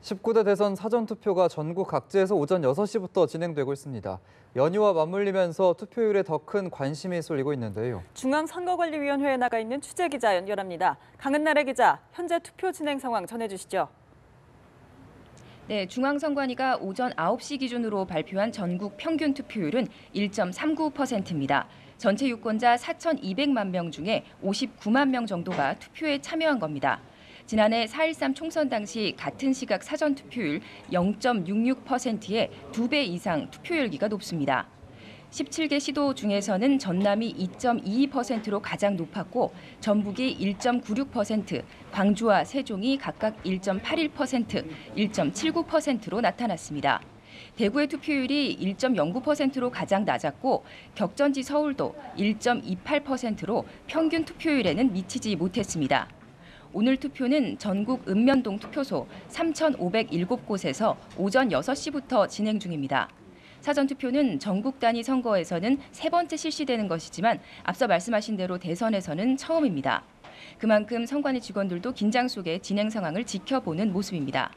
19대 대선 사전투표가 전국 각지에서 오전 6시부터 진행되고 있습니다. 연휴와 맞물리면서 투표율에 더 큰 관심이 쏠리고 있는데요. 중앙선거관리위원회에 나가 있는 취재기자 연결합니다. 강은나래 기자, 현재 투표 진행 상황 전해주시죠. 네, 중앙선관위가 오전 9시 기준으로 발표한 전국 평균 투표율은 1.39%입니다. 전체 유권자 4,200만 명 중에 59만 명 정도가 투표에 참여한 겁니다. 지난해 4.13 총선 당시 같은 시각 사전투표율 0.66%의 2배 이상 투표율기가 높습니다. 17개 시도 중에서는 전남이 2.22%로 가장 높았고 전북이 1.96%, 광주와 세종이 각각 1.81%, 1.79%로 나타났습니다. 대구의 투표율이 1.09%로 가장 낮았고 격전지 서울도 1.28%로 평균 투표율에는 미치지 못했습니다. 오늘 투표는 전국 읍면동 투표소 3,507곳에서 오전 6시부터 진행 중입니다. 사전투표는 전국 단위 선거에서는 세 번째 실시되는 것이지만 앞서 말씀하신 대로 대선에서는 처음입니다. 그만큼 선관위 직원들도 긴장 속에 진행 상황을 지켜보는 모습입니다.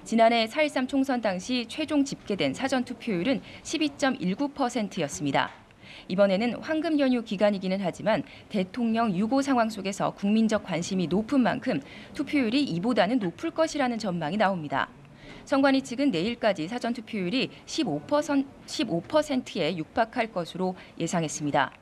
지난해 4.13 총선 당시 최종 집계된 사전투표율은 12.19%였습니다. 이번에는 황금 연휴 기간이기는 하지만 대통령 유고 상황 속에서 국민적 관심이 높은 만큼 투표율이 이보다는 높을 것이라는 전망이 나옵니다. 선관위 측은 내일까지 사전투표율이 15%에 육박할 것으로 예상했습니다.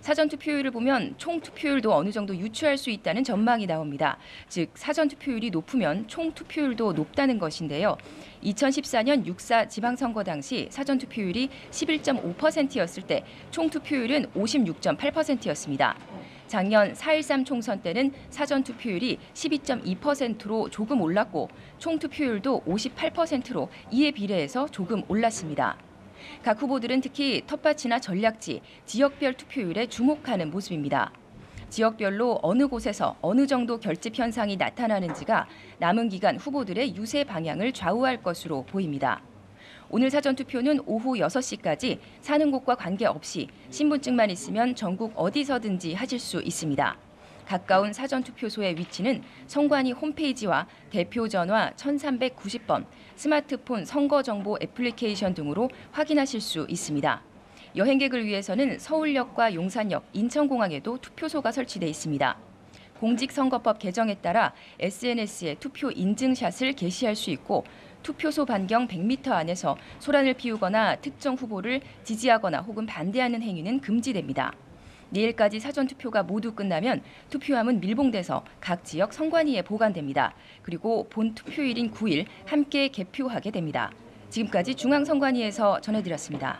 사전투표율을 보면 총투표율도 어느 정도 유추할 수 있다는 전망이 나옵니다. 즉 사전투표율이 높으면 총투표율도 높다는 것인데요. 2014년 6.4 지방선거 당시 사전투표율이 11.5%였을 때 총투표율은 56.8%였습니다. 작년 4.13 총선 때는 사전투표율이 12.2%로 조금 올랐고 총투표율도 58%로 이에 비례해서 조금 올랐습니다. 각 후보들은 특히 텃밭이나 전략지, 지역별 투표율에 주목하는 모습입니다. 지역별로 어느 곳에서 어느 정도 결집 현상이 나타나는지가 남은 기간 후보들의 유세 방향을 좌우할 것으로 보입니다. 오늘 사전투표는 오후 6시까지 사는 곳과 관계없이 신분증만 있으면 전국 어디서든지 하실 수 있습니다. 가까운 사전투표소의 위치는 선관위 홈페이지와 대표 전화 1390번, 스마트폰 선거정보 애플리케이션 등으로 확인하실 수 있습니다. 여행객을 위해서는 서울역과 용산역, 인천공항에도 투표소가 설치돼 있습니다. 공직선거법 개정에 따라 SNS에 투표 인증샷을 게시할 수 있고 투표소 반경 100m 안에서 소란을 피우거나 특정 후보를 지지하거나 혹은 반대하는 행위는 금지됩니다. 내일까지 사전투표가 모두 끝나면 투표함은 밀봉돼서 각 지역 선관위에 보관됩니다. 그리고 본 투표일인 9일 함께 개표하게 됩니다. 지금까지 중앙선관위에서 전해드렸습니다.